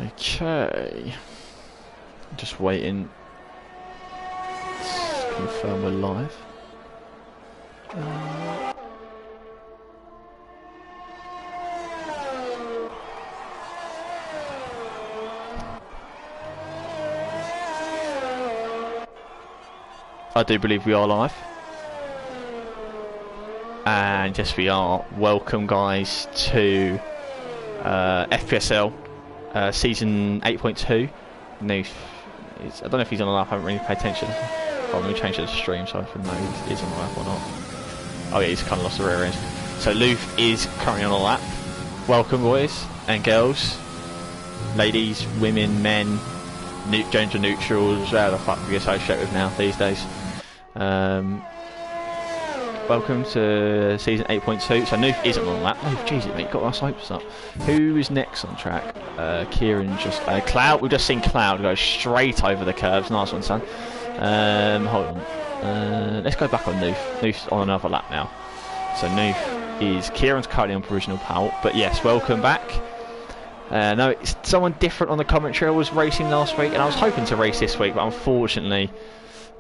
Okay. Just waiting. Let's confirm we're live. I do believe we are live. And yes, we are. Welcome, guys, to FPSL season 8.2. Noof is, I don't know if he's on the lap. I haven't really paid attention. Oh, let me change the stream so I can know if he's on the lap or not. Oh yeah, he's kind of lost the rear end. So Luth is currently on the lap. Welcome, boys and girls, ladies, women, men, gender neutrals, whatever the fuck we associate with now these days. Welcome to season 8.2. So Noof isn't on the lap. Oh, Jesus, mate, got our hopes up. Who is next on track? Kieran just... Cloud, we've just seen Cloud go straight over the curves. Nice one, son. Hold on. Let's go back on Noof. Noof's on another lap now. So Noof is... Kieran's currently on provisional pole. But yes, welcome back. No, it's someone different on the commentary. I was racing last week, and I was hoping to race this week, but unfortunately...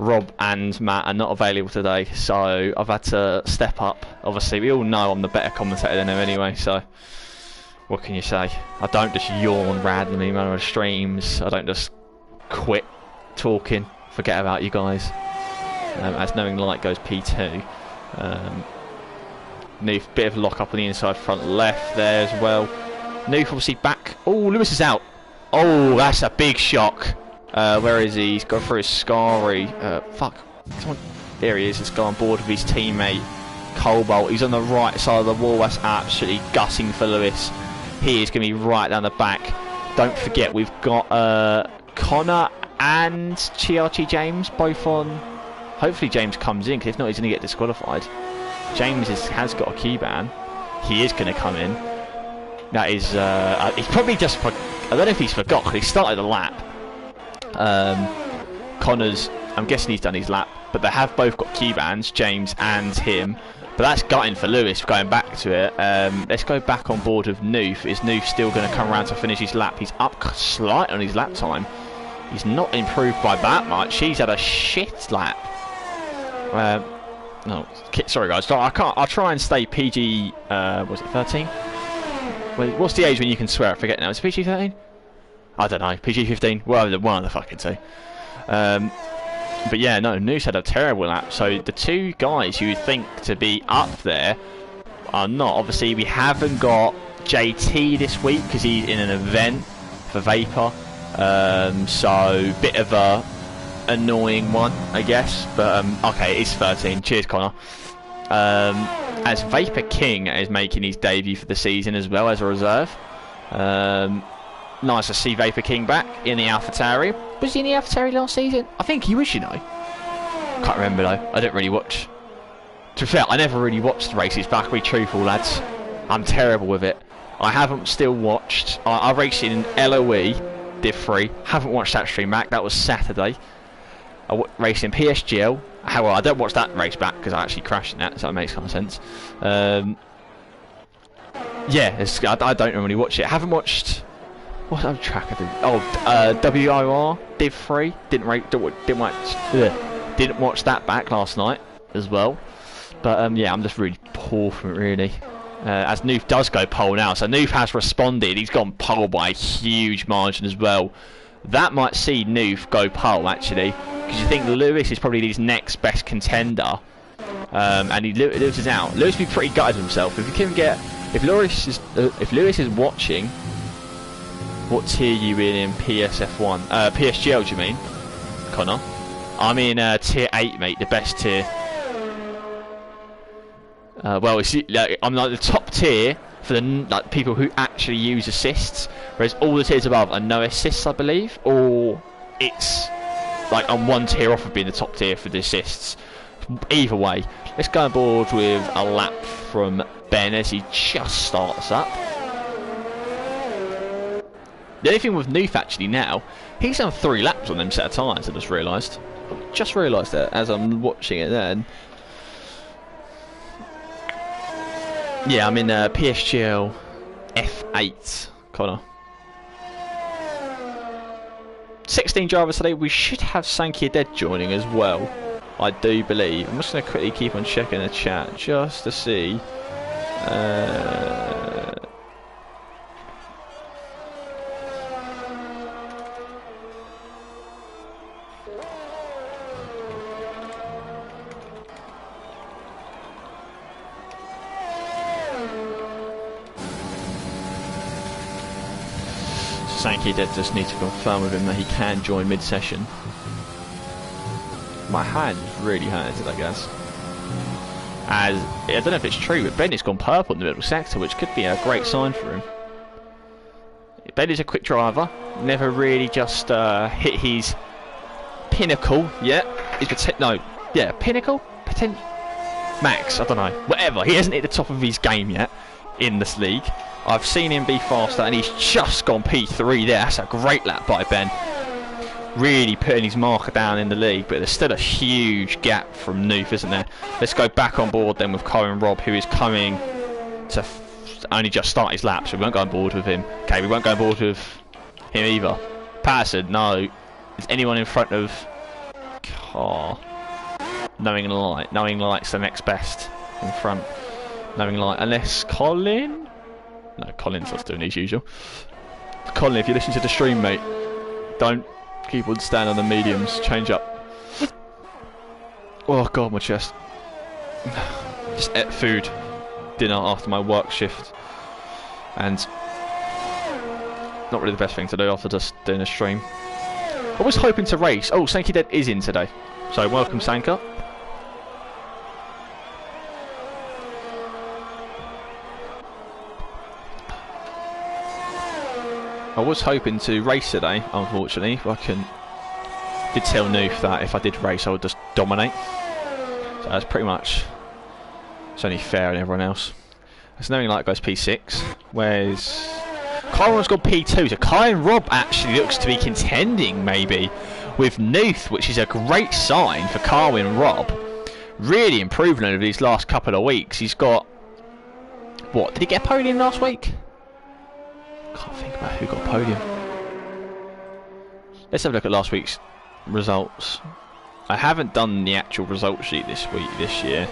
Rob and Matt are not available today, so I've had to step up. Obviously, we all know I'm the better commentator than them anyway, so what can you say? I don't just yawn randomly on the streams. I don't just quit talking, forget about you guys. As Knowing Light goes P2. Noof, bit of lock up on the inside front left there as well. Noof obviously back. Oh, Lewis is out. Oh, that's a big shock. Where is he? He's gone through his Scary. Fuck. Someone... There he is. He's gone on board with his teammate Cobalt. He's on the right side of the wall. That's absolutely gutting for Lewis. He is going to be right down the back. Don't forget, we've got Connor and Chiachi James both on. Hopefully James comes in, because if not, he's going to get disqualified. James has got a key ban. He is going to come in. That is... he's probably just... I don't know if he's forgot, because he started the lap. Connor's, I'm guessing he's done his lap, but they have both got key bans, James and him. But that's gutting for Lewis going back to it. Let's go back on board with Noof. Is Noof still going to come around to finish his lap? He's up slight on his lap time. He's not improved by that much. He's had a shit lap. No, sorry guys. I'll try and stay PG. Was it 13? Wait, what's the age when you can swear? I forget now. Is it PG 13? I don't know, PG-15, well, one of the fucking two. But yeah, no, Noose had a terrible lap, so the two guys who you would think to be up there are not. Obviously, we haven't got JT this week because he's in an event for Vapor, so bit of a annoying one, I guess, but okay, it's 13, cheers Connor. As Vapor King is making his debut for the season as well as a reserve. Nice to see Vapor King back in the AlphaTauri. Was he in the AlphaTauri last season? I think he was, you know. Can't remember though. I didn't really watch. To be fair, I never really watched the races back. To be truthful, lads, I'm terrible with it. I haven't still watched. I raced in LOE, Div 3. Haven't watched that stream back. That was Saturday. I raced in PSGL. However, I don't watch that race back because I actually crashed in that, so it makes kind of sense. Yeah, I don't really watch it. Haven't watched. What other track I did? Oh, WIR Div 3. Didn't watch that back last night as well. But yeah, I'm just really poor from it really. As Noof does go pole now, so Noof has responded. He's gone pole by a huge margin as well. That might see Noof go pole actually, because you think Lewis is probably his next best contender, and Lewis is out. Lewis will be pretty gutted with himself if he can get. If Lewis is watching. What tier you in PSF1? PSGL, do you mean, Connor? I'm in tier 8, mate, the best tier. Well, I'm like the top tier for the people who actually use assists, whereas all the tiers above are no assists, I believe, or it's like I'm one tier off of being the top tier for the assists. Either way, let's go on board with a lap from Ben as he just starts up. The only thing with Noof actually now, he's done 3 laps on them set of tyres, I just realised. Just realised that as I'm watching it then. Yeah, I'm in PSGL F8, Connor. 16 drivers today. We should have Sankia Dead joining as well, I do believe. I'm just going to quickly keep on checking the chat just to see. Sanky Dead just need to confirm with him that he can join mid-session. My hand is really hurting, I guess. As I don't know if it's true, but Bennett's gone purple in the middle sector, which could be a great sign for him. Bennett's a quick driver, never really just hit his pinnacle yet. Pinnacle? Max, I don't know. Whatever, he hasn't hit the top of his game yet in this league. I've seen him be faster, and he's just gone P3 there. That's a great lap by Ben. Really putting his marker down in the league, but there's still a huge gap from Noof, isn't there? Let's go back on board then with Cohen Rob, who is coming to only just start his lap, so we won't go on board with him. Okay, we won't go on board with him either. Patterson, no. Is anyone in front of Car? Knowing Light. Knowing Light's the next best in front. Knowing Light, unless Colin? No, Colin's not doing as usual. Colin, if you listen to the stream, mate, don't keep on standing on the mediums. Change up. Oh god, my chest. Just ate food, dinner after my work shift, and not really the best thing to do after just doing a stream. I was hoping to race. Oh, Sanky Dead is in today, so welcome, Sanka. I was hoping to race today, unfortunately. Did tell Noof that if I did race, I would just dominate. So that's pretty much. It's only fair and everyone else. There's Knowing Light goes P6. Where's Kyron's got P2? So Kyron Rob actually looks to be contending maybe with Noof, which is a great sign for Carwin Rob. Really improving over these last couple of weeks. He's got what? Did he get a podium last week? Can't think about who got podium. Let's have a look at last week's results. I haven't done the actual result sheet this year.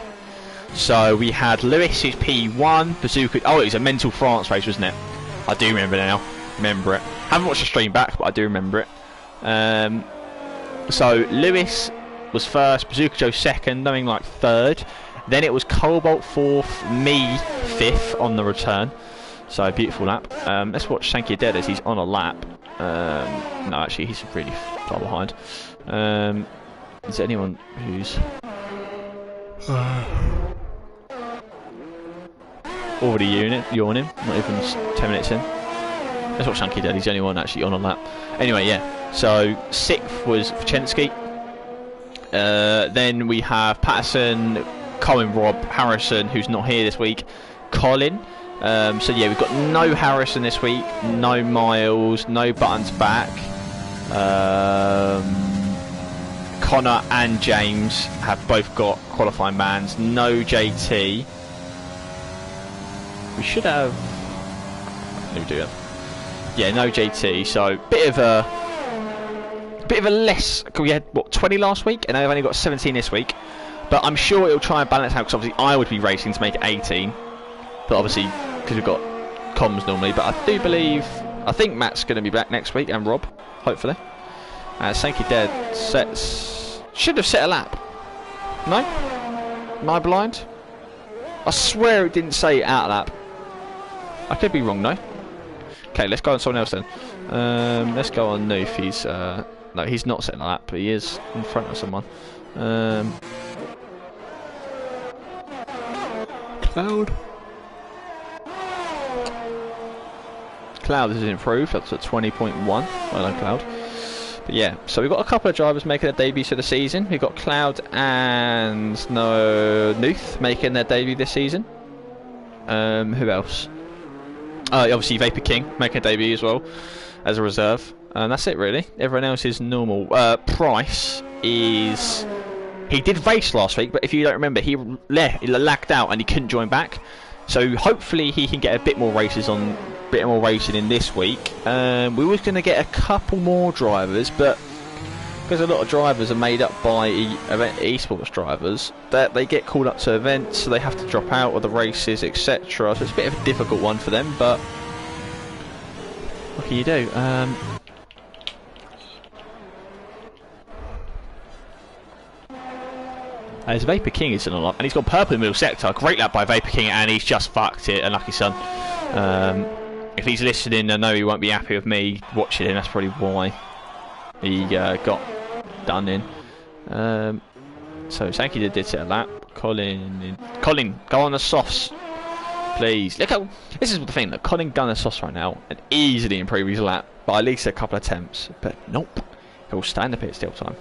So we had Lewis, who's P1, Bazooka. Oh, it was a Mental France race, wasn't it? I do remember now. Remember it. Haven't watched the stream back, but I do remember it. So Lewis was first, Bazooka Joe second, Knowing Like third. Then it was Cobalt fourth, me fifth on the return. So beautiful lap. Let's watch Sanky Dead as he's on a lap. No, actually he's really far behind. Is there anyone who's already yawning? Not even 10 minutes in. Let's watch Sanky Dead. He's the only one actually on a lap. Anyway, yeah. So 6th was Vachensky. Then we have Patterson, Colin Rob, Harrison, who's not here this week, Colin. So yeah, we've got no Harrison this week, no Miles, no Buttons back. Connor and James have both got qualifying bans. No JT. We should have. No, we do have. Yeah, no JT. So bit of a less. We had what 20 last week, and I've only got 17 this week. But I'm sure it'll try and balance out because obviously I would be racing to make it 18. But obviously, because we've got comms normally. But I think Matt's going to be back next week, and Rob, hopefully. Sanky Dead should have set a lap. No? Am I blind? I swear it didn't say out lap. I could be wrong, though. Okay, let's go on someone else then. Let's go on Noof. He's no, he's not setting a lap, but he is in front of someone. Cloud has improved up to 20.1. Well done, Cloud. But yeah, so we've got a couple of drivers making their debuts for the season. We've got Cloud and Nooth making their debut this season. Who else? Obviously Vapor King making a debut as well as a reserve. And that's it really. Everyone else is normal. Price is... He did race last week, but if you don't remember, he lagged out and he couldn't join back. So hopefully he can get a bit more races on, bit more racing in this week. We was going to get a couple more drivers, but because a lot of drivers are made up by esports drivers, that they get called up to events, so they have to drop out of the races, etc. So it's a bit of a difficult one for them, but what can you do? As Vapor King is in a lot, and he's got purple in the middle sector. Great lap by Vapor King, and he's just fucked it. Unlucky son. If he's listening, I know he won't be happy with me watching him. That's probably why he got done in. So Sankey did set a lap. Colin, go on the softs, please. Look how this is the thing. That Colin done the softs right now and easily improve his lap by at least a couple of attempts. But nope, he'll stay in the pit still time.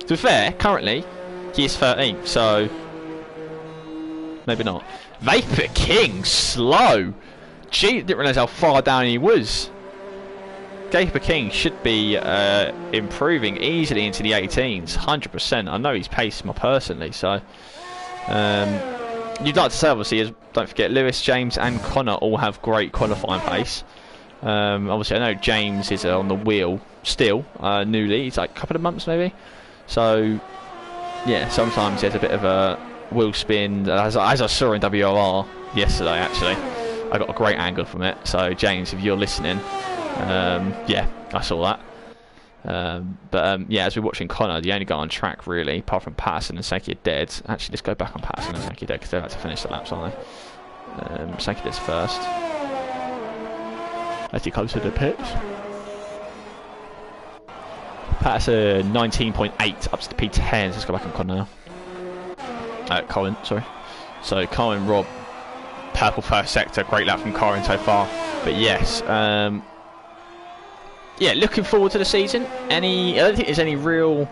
To be fair, currently he is 13th, so maybe not. Vapor King slow. Gee, didn't realise how far down he was. Vapor King should be improving easily into the 18s, 100%. I know he's paced more personally, so you'd like to say obviously is, don't forget Lewis, James and Connor all have great qualifying pace. Obviously I know James is on the wheel still, newly, he's like a couple of months maybe, so yeah, sometimes he has a bit of a wheel spin, as I saw in WRR yesterday actually. I got a great angle from it, so James, if you're listening, yeah, I saw that. Yeah, as we're watching Connor, the only guy on track really, apart from Patterson and Sankey are dead. Actually, let's go back on Patterson and Sankey dead because they're about to finish the laps, aren't they? Sankey dead's first. As he comes to the pits. Patterson 19.8 up to the P10. Let's go back on Connor now. Colin, sorry. So Colin, Rob, purple first sector. Great lap from Colin so far. But yes, yeah, looking forward to the season. I don't think there's any real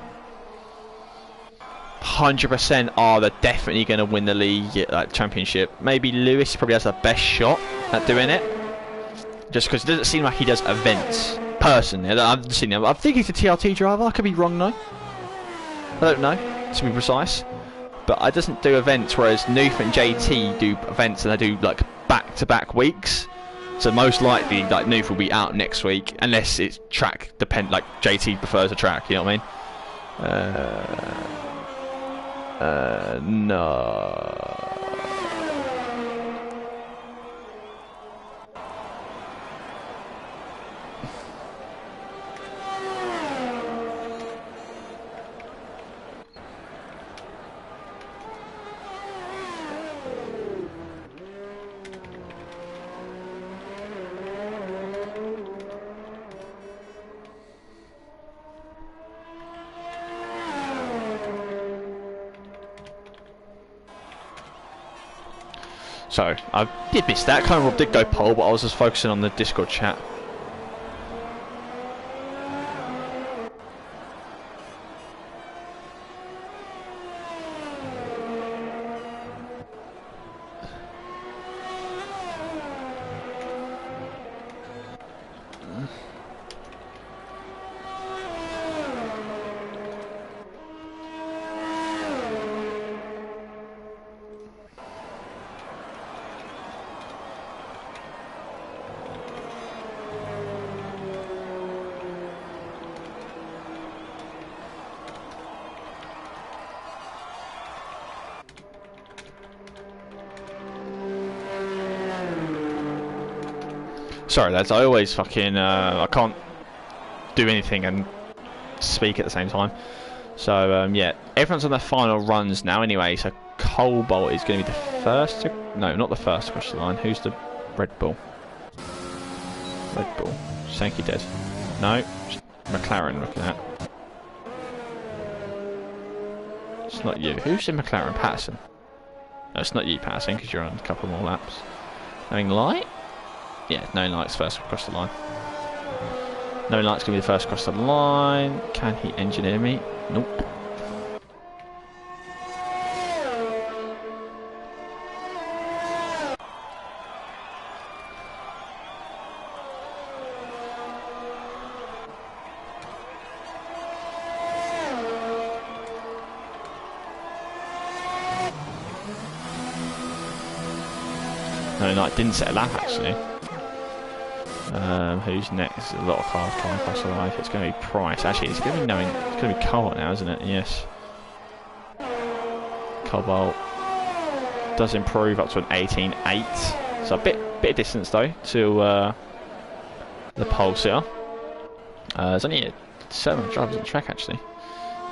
100% they're definitely going to win the league, like championship. Maybe Lewis probably has the best shot at doing it, just because it doesn't seem like he does events personally. I've seen him. I think he's a TRT driver. I could be wrong though. I don't know, to be precise. But I doesn't do events, whereas Noof and JT do events and they do like back-to-back weeks. So most likely, like Noof will be out next week, unless it's track depend. Like JT prefers a track, you know what I mean? No. So, I did miss that. Kind of Rob did go pole, but I was just focusing on the Discord chat. Sorry lads, I always fucking, I can't do anything and speak at the same time. So, yeah, everyone's on their final runs now anyway, so Cobalt is going to be the first to, no, not the first to cross the line. Who's the Red Bull? Red Bull. Sankey dead. No, McLaren looking at. It's not you. Who's in McLaren? Patterson. No, it's not you, Patterson, because you're on a couple more laps. Knowing light? Yeah, no light's first across the line. No light's going to be the first across the line. Can he engineer me? Nope. Green light, didn't set a lap actually. Who's next? A lot of cars trying across the line. It's going to be Price. Actually, it's going to be it's going to be Cobalt now, isn't it? Yes. Cobalt does improve up to an 18.8. So a bit of distance though to the pole sitter. There's only 7 drivers on the track actually.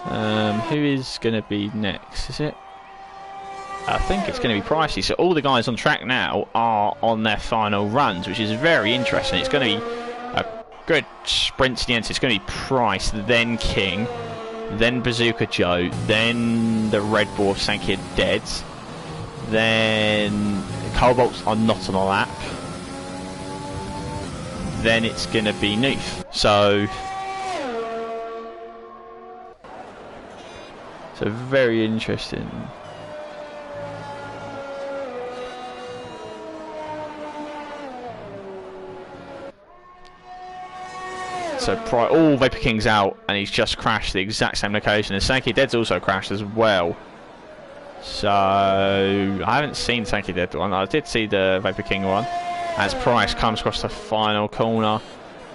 Who is going to be next? Is it? I think it's going to be Pricey. So all the guys on track now are on their final runs, which is very interesting. It's going to be a good sprint to the end. So it's going to be Price, then King, then Bazooka Joe, then the Red Bull of St. Kitts Deads, then Cobalts are not on a lap, then it's going to be Noof. So very interesting. So Vapor King's out, and he's just crashed the exact same location. And Sankey Dead's also crashed as well. So I haven't seen Sankey Dead one. I did see the Vapor King one. As Price comes across the final corner,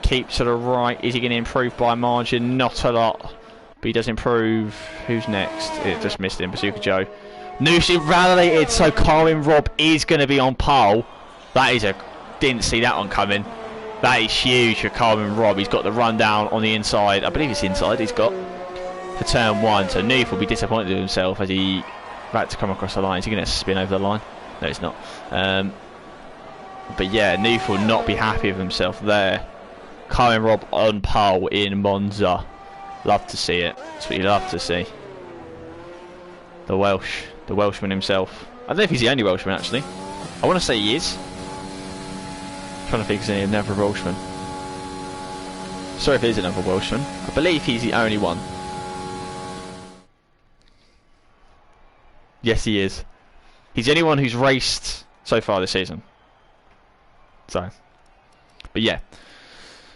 keeps to the right. Is he going to improve by margin? Not a lot, but he does improve. Who's next? It just missed him. Bazooka Joe. Noosh rallied, so Carwin Rob is going to be on pole. That is didn't see that one coming. That is huge for Carwin Rob. He's got the rundown on the inside. I believe it's inside. He's got for turn 1. So Noof will be disappointed with himself as he about to come across the line. Is he going to spin over the line? No, he's not. But yeah, Noof will not be happy with himself there. Carwin Rob on pole in Monza. Love to see it. That's what you love to see. The Welshman himself. I don't know if he's the only Welshman actually. I want to say he is. Trying to think of another Welshman. Sorry if it is another Welshman. I believe he's the only one. Yes, he is. He's the only one who's raced so far this season. So, but yeah.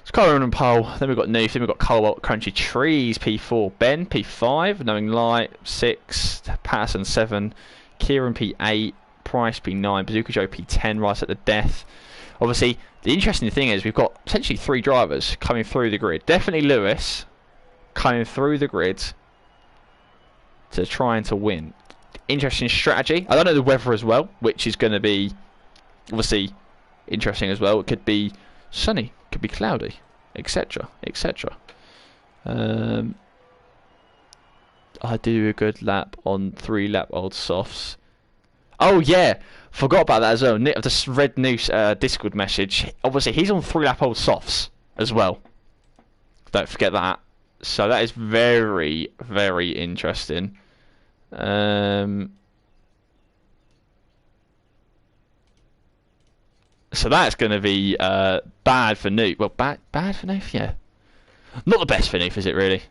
It's Colin and Pole. Then we've got Noof. Then we've got Cobalt, Crunchy Trees, P4. Ben, P5. Knowing Light, 6. Patterson, 7. Kieran, P8. Price, P9. Bazooka Joe, P10. Right at the death. Obviously, the interesting thing is we've got potentially 3 drivers coming through the grid. Definitely Lewis coming through the grid to trying to win. Interesting strategy. I don't know the weather as well, which is going to be obviously interesting as well. It could be sunny, could be cloudy, etc., etc. I do a good lap on 3 lap old softs. Oh yeah, forgot about that as well. I've just read Noo's Discord message. Obviously, he's on 3 lap old softs as well. Don't forget that. So that is very, very interesting. So that's going to be bad for Noof. Well, bad for Noof, yeah. Not the best for Noof, is it really?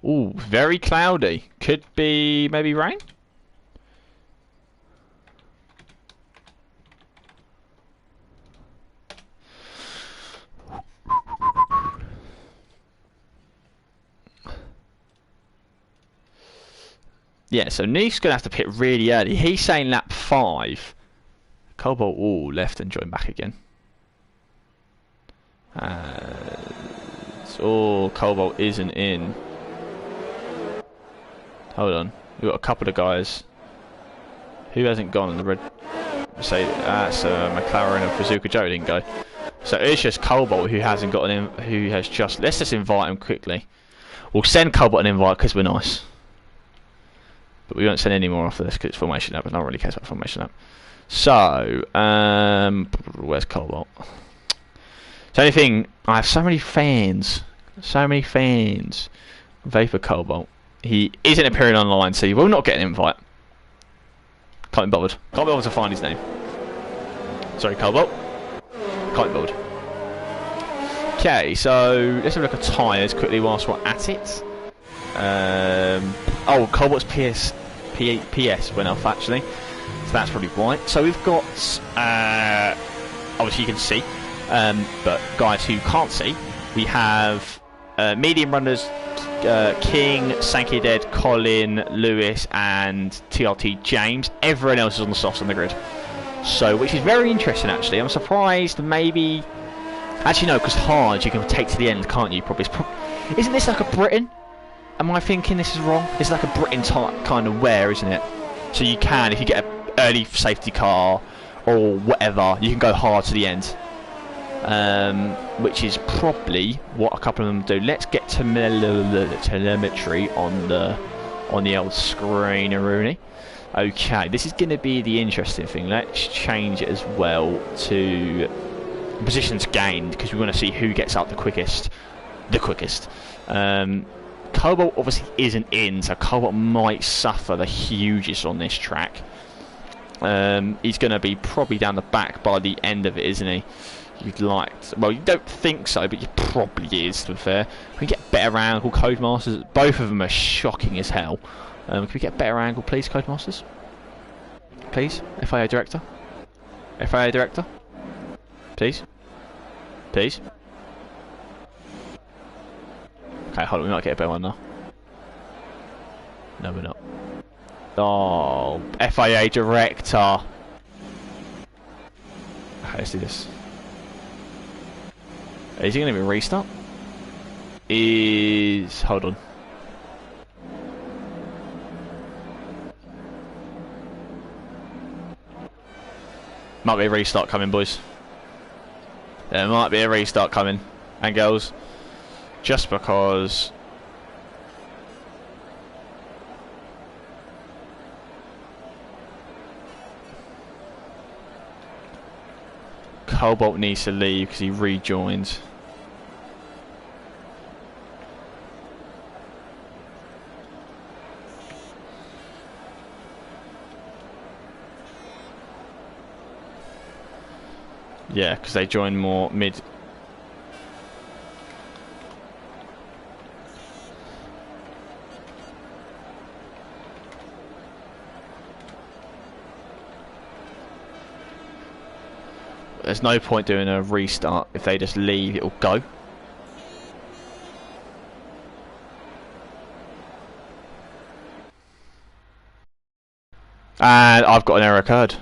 Ooh, very cloudy. Could be maybe rain? Yeah, so Neef's going to have to pit really early. He's saying lap 5. Cobalt, ooh, left and join back again. Oh, Cobalt isn't in. Hold on, we've got a couple of guys. Who hasn't gone on the red? Say that's McLaren and Bazooka Joe didn't go. So it's just Cobalt who hasn't got an who has just. Let's just invite him quickly. We'll send Cobalt an invite because we're nice. But we won't send any more after this because it's formation lap, and no one really cares about formation lap. So where's Cobalt? So anything, I have so many fans. Vapor Cobalt. He isn't appearing online, so he will not get an invite. Can't be bothered. Can't be bothered to find his name. Sorry, Cobalt. Can't be bothered. Okay, so let's have a look at tyres quickly whilst we're at it. Oh, Cobalt's PS went off actually, so that's probably why. So we've got, obviously you can see, but guys who can't see, we have medium runners, King, Sankey Dead, Colin, Lewis, and TRT James. Everyone else is on the softs on the grid. So, which is very interesting actually. I'm surprised maybe. Actually, no, because hard you can take to the end, can't you? Probably. Isn't this like a Britain? Am I thinking this is wrong? It's like a Britain type kind of wear, isn't it? So you can, if you get an early safety car or whatever, you can go hard to the end. Which is probably what a couple of them do. Let's get to telemetry on the old screen, Rooney. Okay, this is going to be the interesting thing. Let's change it as well to positions gained, because we want to see who gets up the quickest. Cobalt obviously isn't in, so Cobalt might suffer the hugest on this track. He's going to be probably down the back by the end of it, isn't he? You'd like to, well, you don't think so, but you probably is, to be fair. Can we get better angle, Codemasters? Both of them are shocking as hell. Can we get better angle, please, Codemasters? Please, FIA Director? FIA Director? Please? Please? Okay, hold on, we might get a better one now. No, we're not. Oh, FIA Director. Okay, let's do this. Is he going to be a restart? Hold on. Might be a restart coming, boys. There might be a restart coming. And girls. Just because... Cobalt needs to leave because he rejoined. Yeah, because they join more mid. There's no point doing a restart. If they just leave, it'll go. And I've got an error occurred.